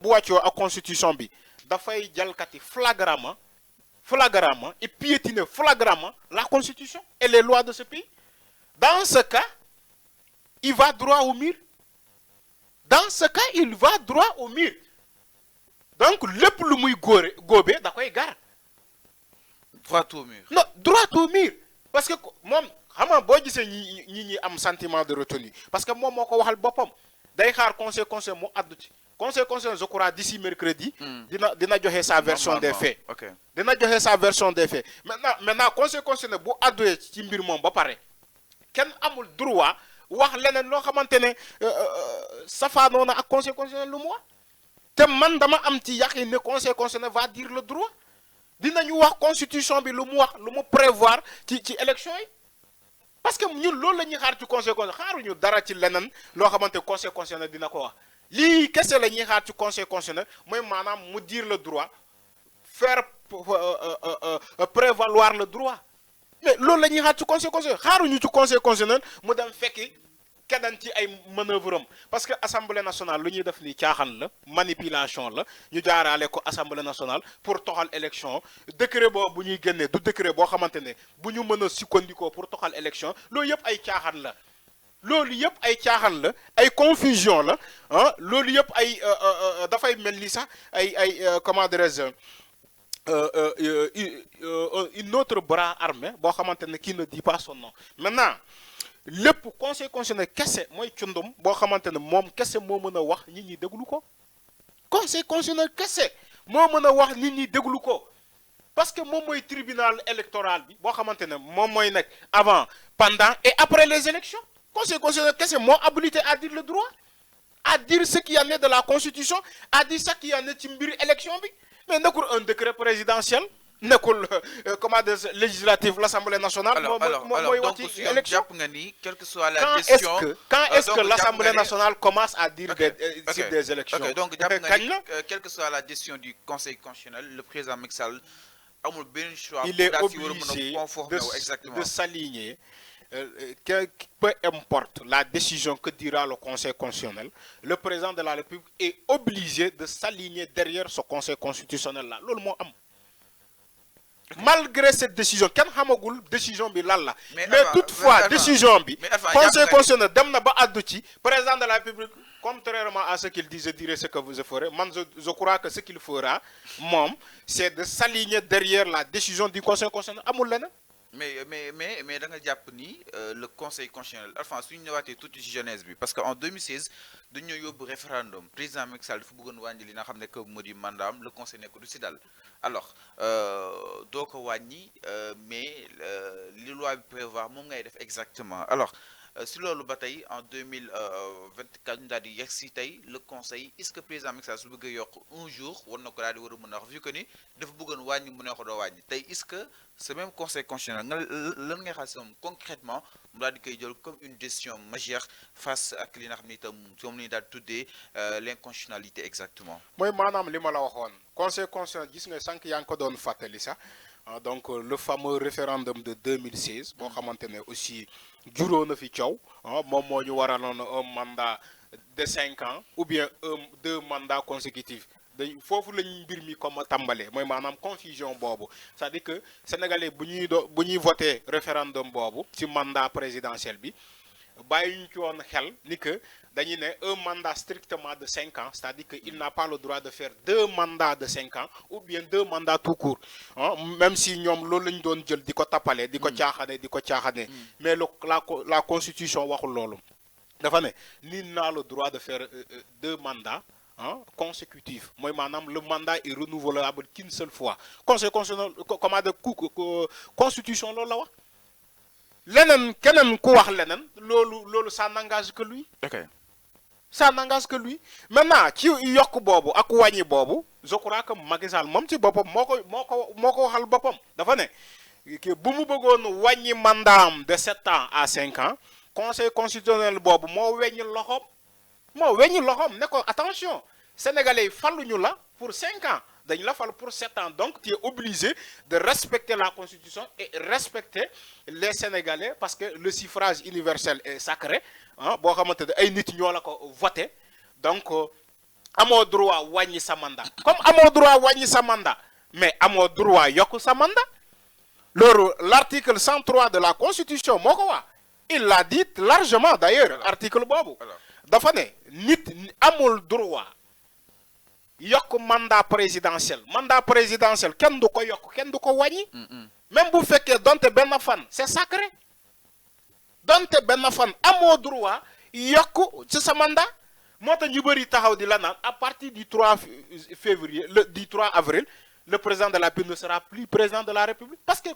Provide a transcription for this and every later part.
bu wàccoo ak constitution bi dafay jalkati flagramment et piétiner flagramment la constitution et les lois de ce pays. Dans ce cas, il va droit au mur. Dans ce cas, il va droit au mur. Donc, le plus muy gobé, d'accord, gar. Droit au mur. Non, droit au mur. Parce que moi, xam bo gisé ñi am sentiment de retenue parce que moi moko waxal bopam day xaar conseil mu addu ci conseil je crois d'ici mercredi dina joxe sa version des faits. OK. Dina joxe sa version des faits. Maintenant conseil bu addu ci mbir mom ba paré ken amul droit wax leneen lo xamantene safaanoo na ak conseil constitutionnel lu mu wax te man dama am ci yaqin ne conseil constitutionnel va dire le droit dinañu wax constitution bi lu mu wax lu mu prévoir ci élection yi parce que ñun loolu la ñuy xaar ci conseil constitutionnel xaaruñu dara ci leneen loo xamante conseil constitutionnel dina ko wax lii kese la ñuy xaar ci conseil constitutionnel mooy maanaam mu dire le droit faire prévaloir le droit mais loolu la ñuy xaar ci conseil constitutionnel xaaruñu ci conseil constitutionnel mu dem fekki keneen ci ay manœuvre am parce que assemblée nationale lu ñuy def nii caaxaan la manipulation la ñu jaaraale ko assemblée nationale pour toxal élection décret boobu bu ñuy génnee du décret boo xamante ne bu ñu mën a sukkandikoo pour toxal élection loolu yëpp ay caaxaan la loolu yëpp ay caaxaan la ay confusion la ah loolu yëpp ay dafay mel ni sax ay comment dirais-je une autre bras armé boo xamante ne qui ne dit pas son nom maintenant lépp conseil constitutionnel kese mooy cundum boo xamante ne moom kese moo mën a wax nit ñi déglu ko conseil constitutionnel kese moo mën a wax nit ñi déglu ko parce que moom mooy tribunal électoral bi boo xamante ne moom mooy nekk avant pendant et après les élections conseil constitutionnel kese moo habilité à dire le droit à dire ce qu'il y en est de la constitution à dire ce qu'il y en est ci mbiri élection bi mais nekkul un décret présidentiel nekkul comment dire législatif l'Assemblée nationale. alors donc jàpp nga ni quelle que soit la question quand est-ce que l'Assemblée nationale commence à dire des élections. ok donc jàpp nga ni quelle que soit la décision du conseil constitutionnel le président Macky Sall amul benn choix. il est obligé de s'aligner peu importe la décision que dira le conseil constitutionnel le président de la République est obligé de s'aligner derrière ce conseil constitutionnel là loolu moo am. Malgré cette décision kenn xamagul décision bi lan la mais toutefois décision bi conseil constitutionnel dem na ba addu ci président de la République contrairement à ce qu'il dit je dirai ce que vous ferez man je crois que ce qu'il fera moom c'est de s'aligner derrière la décision du conseil constitutionnel amul leneen mais da nga jàpp ni le conseil constitutionnel enfin suñu ñëwaatee tuuti ci jeunesse bi parce que en 2016 dañoo yóbbu référendum président Macky Sall dafa bëggoon wàññi li nga xam ne que moo di mandaam le conseil nekk du si dal alors doo ko wàññi mais li loi bi prévoir moom ngay def exactement alors si loolu ba tey en 2024 ñu daal di yegg si tey le conseil est-ce que président Macky Sall su bëggee yokk un jour war na ko daal di war a mën a wax vu que ni dafa bëggoon wàññi mu ne ko doo wàññi tey est-ce que ce même conseil constitutionnel nga lan ngay xaar si moom concrètement mu daal di koy jël comme une décision majeure face ak li nga xam ne itam moom la ñu daal di tuddee l'inconstitutionnalité exactement. mooy maanaam li ma la waxoon conseil constitutionnel gis nga sànq yaa ngi ko doon fàttali sax donc le fameux référendum de 2016 boo xamante ne aussi juróo na fi coow moom moo ñu waraloon un mandat de 5 ans ou bien 2 mandats consécutifs dañ foofu lañ mbir mi comme tàmbalee mooy maanaam confusion boobu c'est-à-dire que sénégalais bu ñuy voté référendum boobu ci mandat présidentiel bi bàyyi ñu ci woon xel ni que dañuy ne un mandat strictement de 5 ans c'est-à-dire que il n'a pas le droit de faire 2 mandats de 5 ans ou bien 2 mandats tout court même si ñoom loolu lañ doon jël di ko tappale di ko caaxane mais la constitution waxul loolu dafa ne nul n'a le droit de faire 2 mandats consécutifs mooy maanaam le mandat est renouvelable qu'une seule fois conseil constitutionnel comment de constitution loolu la wax leneen keneen ku wax leneen loolu ça n'engage que lui. ok ça n'engage que lui maintenant ci yokk boobu ak wàññi boobu je crois que Macky Sall moom ci boppam moo ko waxal boppam dafa ne bu mu bëggoon wàññi mandaam de 7 ans à 5 ans conseil constitutionnel boobu moo weññi loxoom ne ko attention sénégalais yi faluñu la pour 5 ans dañ la fal pour 7 ans donc tu es obligé de respecter la constitution et respecter les sénégalais parce que le suffrage universel est sacré boo xamante ne ay nit ñoo la ko voté donc amoo droit wàññi sa mandat comme amoo droit wàññi sa mandat mais amoo droit yokk sa mandat loolu l'article 103 de la constitution moo ko wax il l'a dit largement d'ailleurs article boobu dafa ne nit amul droit yokk mandat présidentiel kenn du ko yokk kenn du ko wàññi même bu fekkee donte benn fan c'est sacré donte benn fan amoo droit yokk ci sa mandat moo tax ñu bëri taxaw di la naan à partir du 3 février du 3 avril le président de la République ne sera plus président de la République parce que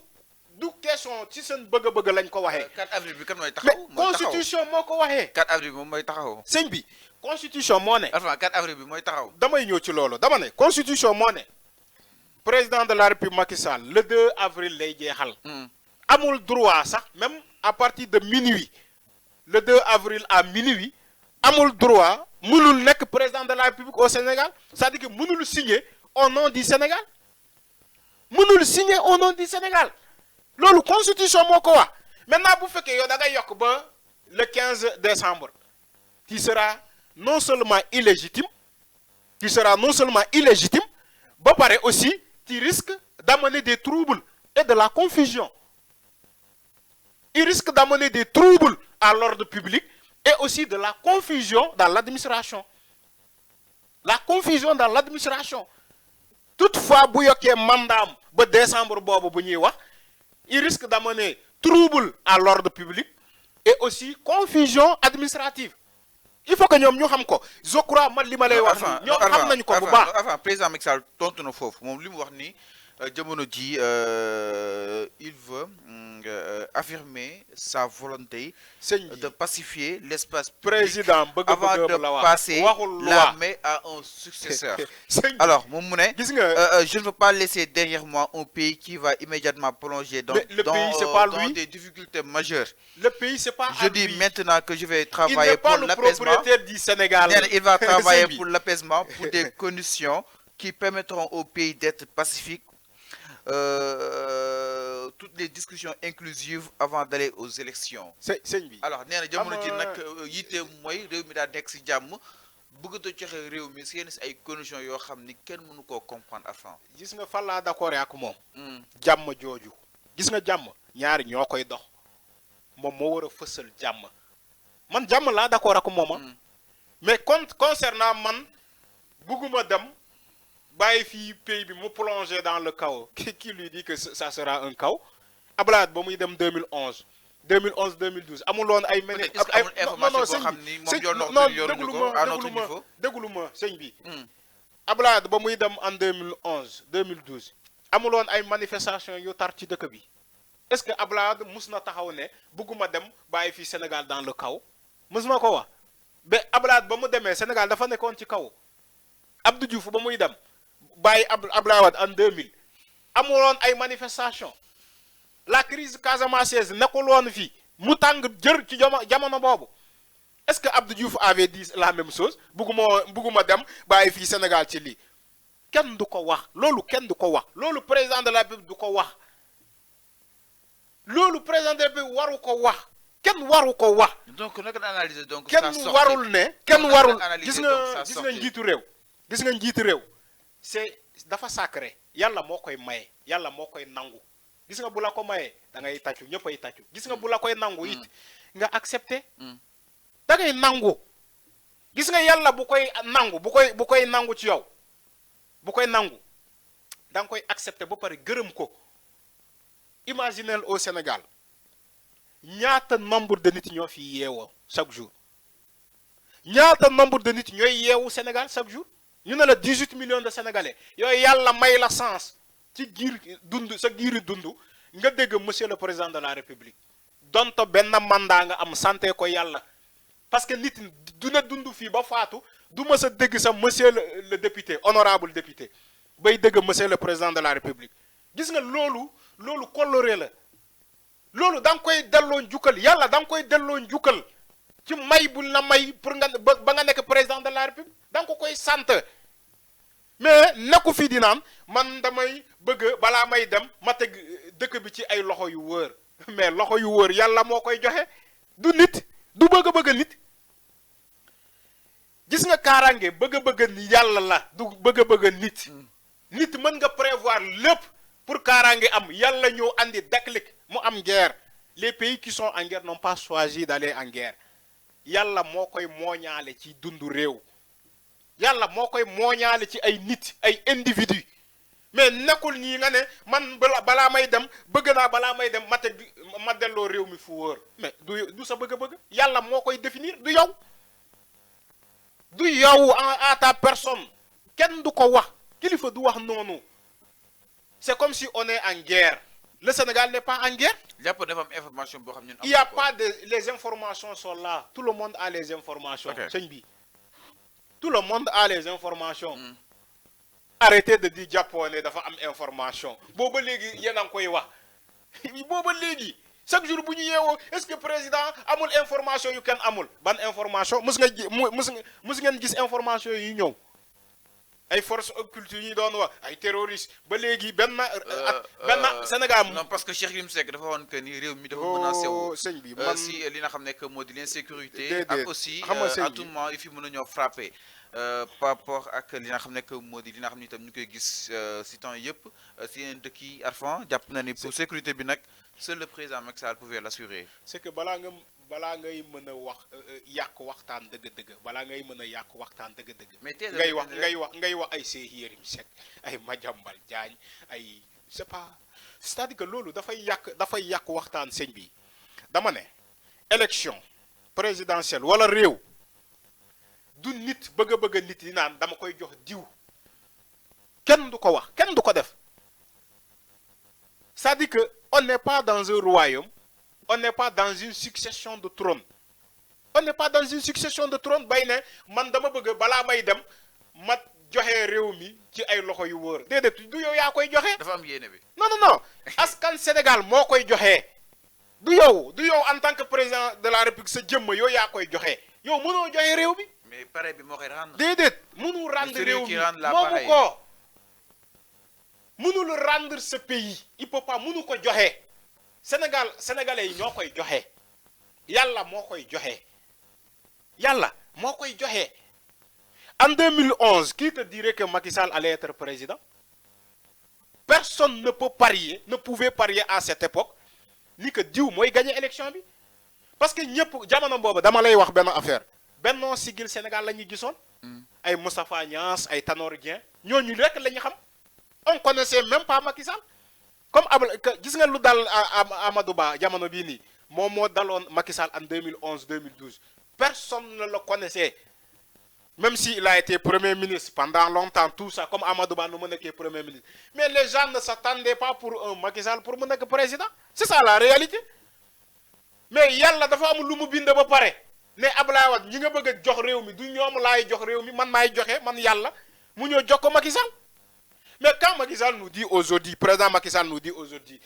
du question ci seen bëgg-bëgg lañ ko waxee. 4 avril bi kan mooy taxaw mais constitution moo ko waxee. 4 avril bi moom mooy taxaw. sëñ bi constitution moo ne. enfin 4 avril bi mooy taxaw. damay ñëw ci loolu dama ne constitution moo ne président de la République Macky Sall le 2 avril lay jeexal. amul droit sax même à partir de minuit le 2 avril à minuit amul droit mënul nekk président de la République au Sénégal c'est-à-dire que mënul signer au nom du Sénégal mënul signer au nom du Sénégal loolu constitution moo ko wax maintenant bu fekkee yow da ngay yokk ba le 15 décembre tu seras non seulement illégitime ba pare aussi tu risques d'amener des troubles et de la confusion il risque d'amener des troubles à l'ordre public et aussi de la confusion dans l'administration. Toutefois, bu yokkee mandat ba décembre boobu bu ñuy wax, il risque d'amener trouble à l'ordre public et aussi confusion administrative. Il faut que ñoom ñu xam ko. Je crois man li ma lay wax ñoom xam nañu ko bu baax. Avant président Macky Sall tontu na foofu moom li mu wax ni jamono ji il veut affirmer sa volonté de pacifier l'espace public avant de passer la main à un successeur. Alors, mon mounet, je ne veux pas laisser derrière moi un pays qui va immédiatement plonger dans des difficultés majeures. Le pays, c'est pas Je dis maintenant que je vais travailler pour l'apaisement. Du Sénégal. Il va travailler pour l'apaisement, pour des conditions qui permettront au pays d'être pacifique. Toutes les discussions inclusives avant d'aller aux élections. Alors nee na jamono ji nag yitte mooy réew mi daa nekk si jàmm bëgg a joxe réew mi si yenn si ay conditions yoo xam ni kenn mënu koo comprendre avant. gis nga fan laa d'accord ak moom. jàmm jooju. gis nga jàmm ñaari ñoo koy dox moom moo war a fësal jàmm man jàmm laa d'accord ak moom mais concernant man bëgguma dem. bàyyi fii pays bi mu plongé dans le chaos qui lui dit que ça sera un chaos Abdoulaye ba muy dem 2011 2012 amuloon ay déglu ma sëñ bi Abdoulaye ba muy dem en 2012 amuloon ay manifestation yu tar ci dëkk bi est-ce que Abdoulaye mus na taxaw ne bëgguma dem bàyyi fii Sénégal dans le chaos mus na ko wax ba Abdoulaye ba mu demee Sénégal dafa nekkoon ci kaw Abdou Diouf ba muy dem bàyyi Abdoulaye Wade en 2000 amuloon ay manifestation la crise casamançaise nekkul woon fii mu tàng jër ci jamono boobu est-ce que Abdou Diouf avait dit la même chose bugguma dem bàyyi fii Sénégal ci lii kenn du ko wax loolu kenn du ko wax loolu président de la République du ko wax loolu président de la République waru ko wax kenn waru ko wax. donc naka la analyser donc kenn warul ne kenn warul gis nga njiitu réew c'est dafa sacré yàlla moo koy maye yàlla moo koy nangu gis nga bu la ko mayee da ngay tàccu ñëpp ay tàccu gis nga bu la koy nangu it nga accepter da ngay nangu gis nga yàlla bu koy nangu bu koy nangu ci yow bu koy nangu da nga koy accepter ba pare gërëm ko. Imaginez au Sénégal ñaata nombre de nit ñoo fi yeewoo chaque jour ñaata nombre de nit ñooy yeewu Sénégal chaque jour. ñu ne la 18 millions de Sénégalais yooyu yàlla may la sens ci giiri dund nga dégg monsieur le président de la République donto benn mandat nga am santé ko yàlla parce que nit du na dund fii ba faatu du mës a dégg sa monsieur le député honorable député bay dégg monsieur le président de la République gis nga loolu coloré la loolu da nga koy delloo njukkal yàlla da nga koy delloo njukkal ci may bu la may pour nga ba nga nekk président de la République da nga ko koy sant mais nekku fii di naan man damay bëgg balaa may dem ma teg dëkk bi ci ay loxo yu wóor mais loxo yu wóor yàlla moo koy joxe du nit du bëgg nit gis nga kaaraange bëgg ni yàlla la du bëgg nit. nit mën nga prévoir lépp pour kaaraange am yàlla ñëw andi déclic mu am guerre. Les pays qui sont en guerre n'ont pas choisi d'aller en guerre. Yàlla moo koy mooñaale ci dundu réew. Yàlla moo koy mooñaale ci ay nit ay individu mais nekkul nii nga ne man balaa may dem bëgg naa balaa may dem ma delloo réew mi fu wóor mais du sa bëgg-bëgg yàlla moo koy définir du yow à ta personne kenn du ko wax kilifa du wax noonu c'est comme si on est en guerre. Le Sénégal n'est pas en guerre. Il n'y a pas de... Les informations sont là. Tout le monde a les informations. Okay. Tout le monde a les informations. Arrêtez de dire japonais dafa am information. Bobo légui yéen a koy wax. Bobo légui chaque jour bu ñu yeewoo est-ce que président amul information yu kenn amul ban information mus ngeen gis information yi ñëw. Ay forces occultes yi doon wax ay terroristes ba léegi benn Sénégal. Non parce que Cheikh Yérim Seck dafa woon que ni réew mi dafa menacé wu si li nga xam ne que moo di l'insécurité ak aussi à tout moment yi fi mën a ñoo frappé par rapport ak li nga xam ne que moo di li nga xam ne itam ñu koy gis si temps yëpp si yeneen dëkk yi Arfan jàpp na ni pour sécurité bi nag seul le président Macky Sall pouvait l'assurer. C'est que balaa ngay mën a wax yàq waxtaan dëgg-dëgg balaa ngay mën a yàq waxtaan dëgg-dëgg. mais ngay wax ay Cheikh Yérim Seck ay Madiambal Diagne ay c'est-à-dire que loolu dafay yàq waxtaan sëñ bi dama ne élection présidentielle wala réew du nit bëgg nit yi naan dama koy jox diw kenn du ko wax kenn du ko def c'est-à-dire que on n'est pas dans un royaume. On n'est pas dans une succession de trônes. On n'est pas dans une succession de trônes. Bayne man dama bëgg bala may dem ma joxe réew mi ci ay loxo yu wóor. Déedéet du yow yaa koy joxe. Dafa am yéene bi. Non. Askan Sénégal moo koy joxe. Du yow en tant que président de la République sa jëmm yow yaa koy joxe. Yow mënoo joxe réew mi. Mais pare bi moo koy rendre. Déedéet mënu rendre réew mi moomu ko. Mënul rendre ce pays. Il peut pas mënu ko joxe. Sénégalais yi ñoo koy joxe yàlla moo koy joxe en 2011 qui te dirait que Macky Sall allait être président? Personne ne pouvait parier à cette époque ni que diw mooy gagner élection bi parce que ñëpp jamono boobu dama lay wax benn affaire Benno Siggil Sénégal la ñu gisoon ay Moustapha Niasse ay Tanor Dieng ñooñu rek la ñu xam on connaissait même pas Macky Sall. Comme gis nga lu dal Amadou Ba jamono bii nii moom moo daloon Macky Sall en 2011-2012 personne ne le connaissait même s'il a été premier ministre pendant longtemps tout ça comme Amadou Ba nu mu nekkee premier ministre mais les gens ne s'attendaient pas pour un Macky Sall pour mu nekk président c'est ça la réalité mais yàlla dafa am lu mu bind ba pare ne Abdoulaye Wade ñi nga bëgg a jox réew mi du ñoom laay jox réew mi man maay joxe man yàlla mu ñëw jox ko Macky Sall. Mais quand Macky Sall nous dit aujourd'hui, président Macky Sall nous dit aujourd'hui,